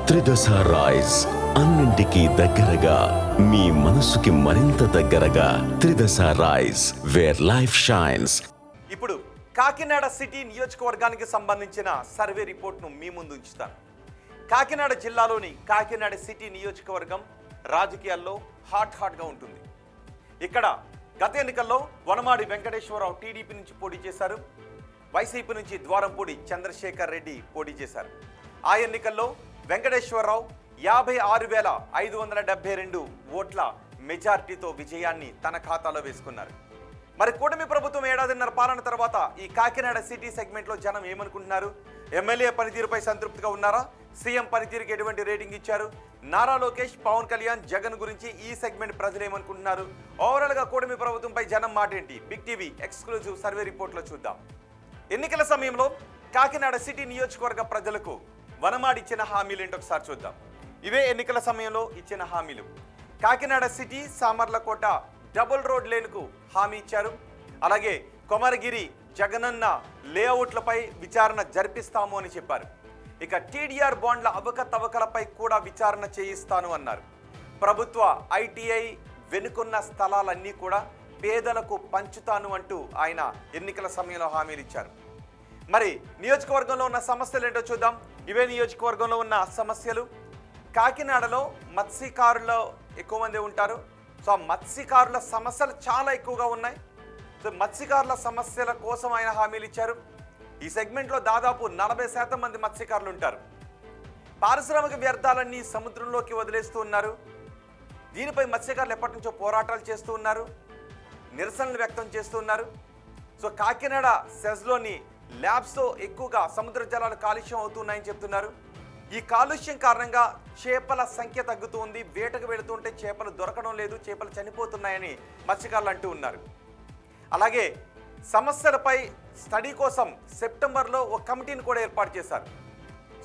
త్రిదశ rice, అన్నింటికీ దగ్గరగా మీ మనసుకి మరింత దగ్గరగా. త్రిదశ రైస్, వేర్ లైఫ్ షైన్స్. ఇప్పుడు కాకినాడ సిటీ నియోజకవర్గానికి సంబంధించిన సర్వే రిపోర్ట్ను మీ ముందు ఉంచుతాను. కాకినాడ జిల్లాలోని కాకినాడ సిటీ నియోజకవర్గం రాజకీయాల్లో హాట్గా ఉంటుంది. ఇక్కడ గత ఎన్నికల్లో వనమాడి వెంకటేశ్వరరావు టీడీపీ నుంచి పోటీ చేశారు. వైసీపీ నుంచి ద్వారంపూడి చంద్రశేఖర్ రెడ్డి పోటీ చేశారు. ఆ ఎన్నికల్లో వెంకటేశ్వరరావు 56,572 ఓట్ల మెజార్టీతో విజయాన్ని తన ఖాతాలో వేసుకున్నారు. మరి కూటమి ప్రభుత్వం ఏడాదిన్నర పాలన తర్వాత ఈ కాకినాడ సిటీ సెగ్మెంట్లో జనం ఏమనుకుంటున్నారు? ఎమ్మెల్యే పనితీరుపై సంతృప్తిగా ఉన్నారా? సీఎం పనితీరుకి ఎటువంటి రేటింగ్ ఇచ్చారు? నారా లోకేష్, పవన్ కళ్యాణ్, జగన్ గురించి ఈ సెగ్మెంట్ ప్రజలు ఏమనుకుంటున్నారు? ఓవరాల్గా కూటమి ప్రభుత్వంపై జనం మాట ఏంటి? బిగ్ టీవీ ఎక్స్క్లూజివ్ సర్వే రిపోర్ట్లో చూద్దాం. ఎన్నికల సమయంలో కాకినాడ సిటీ నియోజకవర్గ ప్రజలకు వనమాడి ఇచ్చిన హామీలు ఏంటో ఒకసారి చూద్దాం. ఇవే ఎన్నికల సమయంలో ఇచ్చిన హామీలు. Kakinada city Samarlakota double road లేన్కు హామీ ఇచ్చారు. అలాగే కొమరగిరి జగనన్న లేఅవుట్లపై విచారణ జరిపిస్తాము అని చెప్పారు. ఇక టీడీఆర్ బాండ్ల అవకతవకలపై కూడా విచారణ చేయిస్తాను అన్నారు. ప్రభుత్వ ఐటీఐ వెనుకున్న స్థలాలన్నీ కూడా పేదలకు పంచుతాను అంటూ ఆయన ఎన్నికల సమయంలో హామీలు ఇచ్చారు. మరి నియోజకవర్గంలో ఉన్న సమస్యలు ఏంటో చూద్దాం. ఇవే నియోజకవర్గంలో ఉన్న సమస్యలు. కాకినాడలో మత్స్యకారులు ఎక్కువ మంది ఉంటారు. సో మత్స్యకారుల సమస్యలు చాలా ఎక్కువగా ఉన్నాయి. సో మత్స్యకారుల సమస్యల కోసం ఆయన హామీలు ఇచ్చారు. ఈ సెగ్మెంట్లో దాదాపు 40% మంది మత్స్యకారులు ఉంటారు. పారిశ్రామిక వ్యర్థాలన్నీ సముద్రంలోకి వదిలేస్తూ ఉన్నారు. దీనిపై మత్స్యకారులు ఎప్పటి నుంచో పోరాటాలు చేస్తూ ఉన్నారు, నిరసనలు వ్యక్తం చేస్తూ ఉన్నారు. సో కాకినాడ సెజ్లోని ల్యాబ్స్తో ఎక్కువగా సముద్ర జలాలు కాలుష్యం అవుతున్నాయని చెప్తున్నారు. ఈ కాలుష్యం కారణంగా చేపల సంఖ్య తగ్గుతుంది. వేటకు వెళుతుంటే చేపలు దొరకడం లేదు, చేపలు చనిపోతున్నాయని మత్స్యకారులు అంటూ ఉన్నారు. అలాగే సమస్యలపై స్టడీ కోసం సెప్టెంబర్లో ఒక కమిటీని కూడా ఏర్పాటు చేశారు.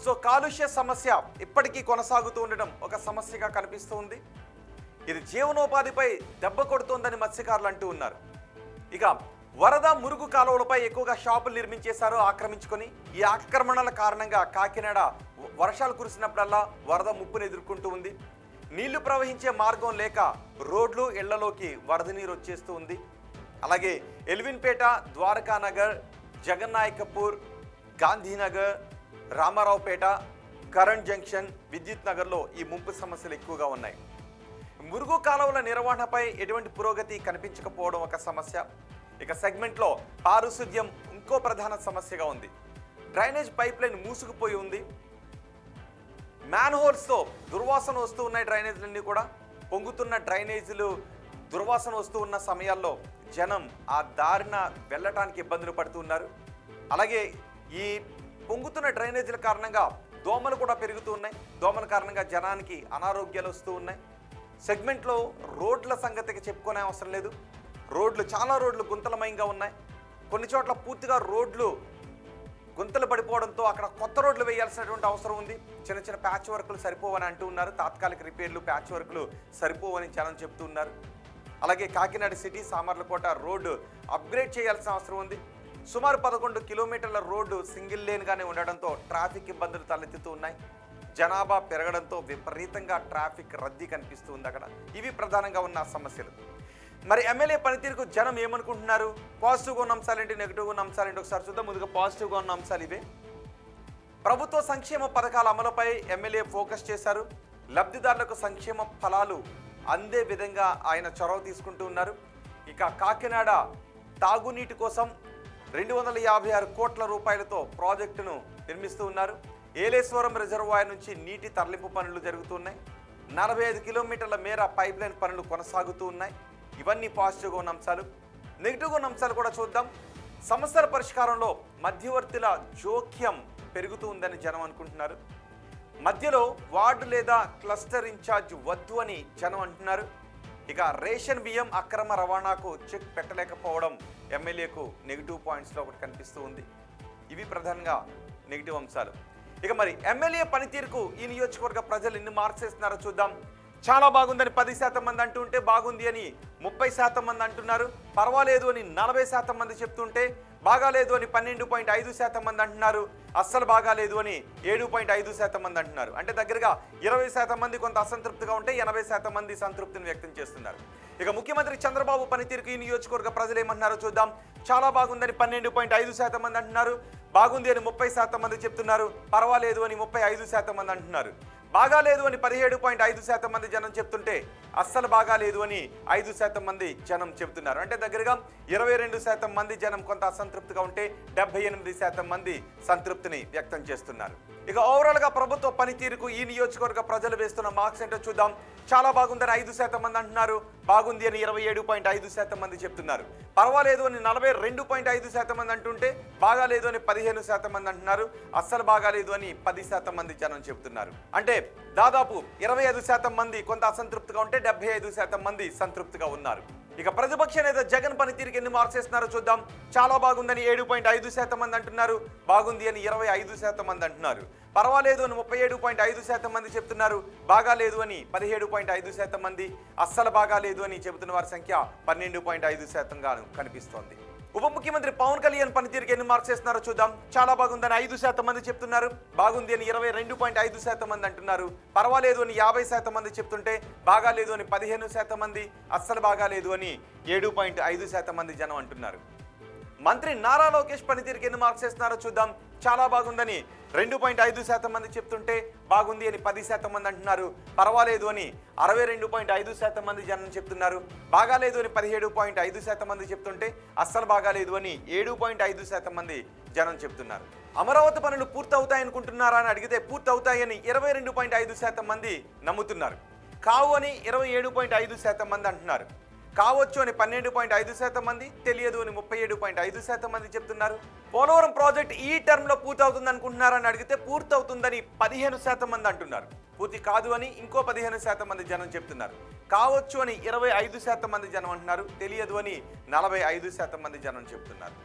సో కాలుష్య సమస్య ఇప్పటికీ కొనసాగుతూ ఉండడం ఒక సమస్యగా కనిపిస్తూ ఉంది. ఇది జీవనోపాధిపై దెబ్బ కొడుతోందని మత్స్యకారులు అంటూ ఉన్నారు. ఇక వరద మురుగు కాలువలపై ఎక్కువగా షాపులు నిర్మించేశారు ఆక్రమించుకొని. ఈ ఆక్రమణల కారణంగా కాకినాడ వర్షాలు కురిసినప్పుడల్లా వరద ముప్పును ఎదుర్కొంటూ ఉంది. నీళ్లు ప్రవహించే మార్గం లేక రోడ్లు ఇళ్లలోకి వరద నీరు వచ్చేస్తూ ఉంది. అలాగే ఎల్విన్పేట, ద్వారకానగర్, జగన్నాయకపూర్, గాంధీనగర్, రామారావుపేట, కరణ్ జంక్షన్, విద్యుత్ నగర్లో ఈ ముంపు సమస్యలు ఎక్కువగా ఉన్నాయి. మురుగు కాలువల నిర్వహణపై ఎటువంటి పురోగతి కనిపించకపోవడం ఒక సమస్య. ఇక సెగ్మెంట్లో పారిశుద్ధ్యం ఇంకో ప్రధాన సమస్యగా ఉంది. డ్రైనేజ్ పైప్ లైన్ మూసుకుపోయి ఉంది. మ్యాన్ హోల్స్తో దుర్వాసన వస్తూ ఉన్నాయి. డ్రైనేజీలన్నీ కూడా పొంగుతున్న డ్రైనేజీలు దుర్వాసన వస్తూ ఉన్న సమయాల్లో జనం ఆ దారిన వెళ్ళటానికి ఇబ్బందులు పడుతున్నారు. అలాగే ఈ పొంగుతున్న డ్రైనేజీల కారణంగా దోమలు కూడా పెరుగుతూ ఉన్నాయి. దోమల కారణంగా జనానికి అనారోగ్యాలు వస్తూ ఉన్నాయి. సెగ్మెంట్లో రోడ్ల సంగతికి చెప్పుకునే అవసరం లేదు. చాలా రోడ్లు గుంతలమయంగా ఉన్నాయి. కొన్ని చోట్ల పూర్తిగా రోడ్లు గుంతలు పడిపోవడంతో అక్కడ కొత్త రోడ్లు వేయాల్సినటువంటి అవసరం ఉంది. చిన్న ప్యాచ్ వర్క్లు సరిపోవని అంటూ ఉన్నారు. తాత్కాలిక రిపేర్లు, ప్యాచ్ వర్క్లు సరిపోవని జనం చెప్తూ ఉన్నారు. అలాగే Kakinada city Samarlakota road upgrade చేయాల్సిన అవసరం ఉంది. సుమారు 11 కిలోమీటర్ల రోడ్డు సింగిల్ లేన్గానే ఉండడంతో ట్రాఫిక్ ఇబ్బందులు తలెత్తుతూ ఉన్నాయి. జనాభా పెరగడంతో విపరీతంగా ట్రాఫిక్ రద్దీ కనిపిస్తూ ఉంది అక్కడ. ఇవి ప్రధానంగా ఉన్న సమస్యలు. మరి ఎమ్మెల్యే పనితీరుకు జనం ఏమనుకుంటున్నారు? పాజిటివ్గా ఉన్న అంశాలేంటి, నెగిటివ్గా ఉన్న అంశాలేంటి ఒకసారి చూద్దాం. ముందుగా పాజిటివ్గా ఉన్న అంశాలు ఇవే. ప్రభుత్వ సంక్షేమ పథకాల అమలుపై ఎమ్మెల్యే ఫోకస్ చేశారు. లబ్ధిదారులకు సంక్షేమ ఫలాలు అందే విధంగా ఆయన చొరవ తీసుకుంటూ ఉన్నారు. ఇక కాకినాడ తాగునీటి కోసం 256 కోట్ల రూపాయలతో ప్రాజెక్టును నిర్మిస్తూ ఉన్నారు. ఏలేశ్వరం రిజర్వాయర్ నుంచి నీటి తరలింపు పనులు జరుగుతున్నాయి. 45 కిలోమీటర్ల మేర పైప్ లైన్ పనులు కొనసాగుతూ ఉన్నాయి. ఇవన్నీ పాజిటివ్గా ఉన్న అంశాలు. నెగిటివ్గా ఉన్న అంశాలు కూడా చూద్దాం. సమస్యల పరిష్కారంలో మధ్యవర్తుల జోక్యం పెరుగుతూ ఉందని జనం అనుకుంటున్నారు. మధ్యలో వార్డు లేదా క్లస్టర్ ఇన్ఛార్జ్ వద్దు అని జనం అంటున్నారు. ఇక రేషన్ బియ్యం అక్రమ రవాణాకు చెక్ పెట్టలేకపోవడం ఎమ్మెల్యేకు నెగిటివ్ పాయింట్స్లో ఒకటి కనిపిస్తూ ఉంది. ఇవి ప్రధానంగా నెగిటివ్ అంశాలు. ఇక మరి ఎమ్మెల్యే పనితీరుకు ఈ నియోజకవర్గ ప్రజలు ఎన్ని మార్క్స్ ఇస్తున్నారో చూద్దాం. చాలా బాగుందని 10% మంది అంటుంటే బాగుంది అని 30% మంది అంటున్నారు. పర్వాలేదు అని 40% మంది చెప్తుంటే బాగాలేదు అని 12.5% మంది అంటున్నారు. అస్సలు బాగాలేదు అని 7.5% మంది అంటున్నారు. అంటే దగ్గరగా 20% మంది కొంత అసంతృప్తిగా ఉంటే 80% మంది సంతృప్తిని వ్యక్తం చేస్తున్నారు. ఇక ముఖ్యమంత్రి చంద్రబాబు పనితీరుకు ఈ నియోజకవర్గ ప్రజలు ఏమంటున్నారో చూద్దాం. చాలా బాగుందని 12.5% మంది అంటున్నారు. బాగుంది అని 30% మంది చెప్తున్నారు. పర్వాలేదు అని 35% మంది అంటున్నారు. బాగాలేదు అని 17.5% మంది జనం చెప్తుంటే అస్సలు బాగాలేదు అని 5% మంది జనం చెప్తున్నారు. అంటే దగ్గరగా 22% మంది జనం కొంత అసంతృప్తిగా ఉంటే 78% మంది సంతృప్తిని వ్యక్తం చేస్తున్నారు. ఇక ఓవరాల్ గా ప్రభుత్వ పనితీరుకు ఈ నియోజకవర్గ ప్రజలు వేస్తున్న మార్క్స్ ఏంటో చూద్దాం. చాలా బాగుందని 5% మంది అంటున్నారు. బాగుంది అని 27.5% మంది చెప్తున్నారు. పర్వాలేదు అని 42.5% మంది అంటుంటే బాగాలేదు అని 15% మంది అంటున్నారు. అస్సలు బాగాలేదు అని 10% మంది జనం చెప్తున్నారు. అంటే దాదాపు 25% మంది కొంత అసంతృప్తిగా ఉంటే 75% మంది సంతృప్తిగా ఉన్నారు. ఇక ప్రతిపక్ష నేత జగన్ పనితీరుకి ఎన్ని మార్క్స్ ఇస్తున్నారో చూద్దాం. చాలా బాగుందని 7.5% మంది అంటున్నారు. బాగుంది అని 25% మంది అంటున్నారు. పర్వాలేదు అని 37.5% మంది చెప్తున్నారు. బాగాలేదు అని 17.5% మంది, అస్సలు బాగాలేదు అని చెబుతున్న వారి సంఖ్య 12.5% గాను కనిపిస్తోంది. ఉప ముఖ్యమంత్రి పవన్ కళ్యాణ్ పనితీరుకి ఎన్ని మార్క్స్ ఇస్తున్నారో చూద్దాం. చాలా బాగుందని 5% మంది చెప్తున్నారు. బాగుంది అని 22.5% మంది అంటున్నారు. పర్వాలేదు అని 50% మంది చెప్తుంటే బాగాలేదు అని 15% మంది, అస్సలు బాగాలేదు అని 7.5% మంది జనం అంటున్నారు. మంత్రి నారా లోకేష్ పనితీరుకి ఎన్ని మార్క్స్ ఇస్తున్నారో చూద్దాం. చాలా బాగుందని 2.5% మంది చెప్తుంటే బాగుంది అని 10% మంది అంటున్నారు. పర్వాలేదు అని 62.5% మంది జనం చెప్తున్నారు. బాగాలేదు అని 17.5% మంది చెప్తుంటే అస్సలు బాగాలేదు అని 7.5% మంది జనం చెప్తున్నారు. అమరావతి పనులు పూర్తవుతాయనుకుంటున్నారా అని అడిగితే పూర్తవుతాయని 22.5% మంది నమ్ముతున్నారు. కావు అని 27.5% మంది అంటున్నారు. కావచ్చు అని 12.5% మంది, తెలియదు అని 37.5% మంది చెప్తున్నారు. పోలవరం ప్రాజెక్ట్ ఈ టర్మ్లో పూర్తవుతుంది అనుకుంటున్నారని అడిగితే పూర్తవుతుందని 15% మంది అంటున్నారు. పూర్తి కాదు అని ఇంకో 15% మంది జనం చెప్తున్నారు. కావచ్చు అని 25% మంది జనం అంటున్నారు. తెలియదు అని 45% మంది జనం చెప్తున్నారు.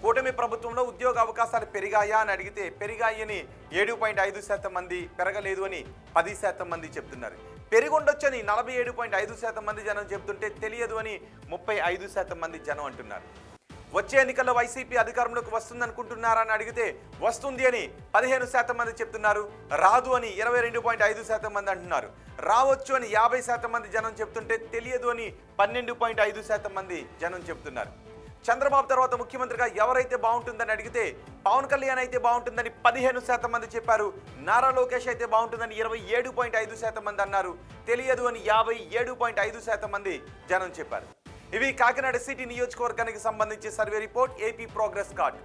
కూటమి ప్రభుత్వంలో ఉద్యోగ అవకాశాలు పెరిగాయా అని అడిగితే పెరిగాయని 7.5% మంది, పెరగలేదు అని 10% మంది చెప్తున్నారు. పెరిగొండొచ్చని 47.5% మంది జనం చెప్తుంటే తెలియదు అని 35% మంది జనం అంటున్నారు. వచ్చే ఎన్నికల్లో వైసీపీ అధికారంలోకి వస్తుందనుకుంటున్నారా అని అడిగితే వస్తుంది అని 15% మంది చెప్తున్నారు. రాదు అని 22.5% మంది అంటున్నారు. రావచ్చు అని 50% మంది జనం చెప్తుంటే తెలియదు అని 12.5% మంది జనం చెప్తున్నారు. చంద్రబాబు తర్వాత ముఖ్యమంత్రిగా ఎవరైతే బాగుంటుందని అడిగితే పవన్ కళ్యాణ్ అయితే బాగుంటుందని 15% మంది చెప్పారు. నారా లోకేష్ అయితే బాగుంటుందని 27.5% మంది అన్నారు. తెలియదు అని 57.5% మంది జనం చెప్పారు. ఇవి కాకినాడ సిటీ నియోజకవర్గానికి సంబంధించి survey report, AP progress card.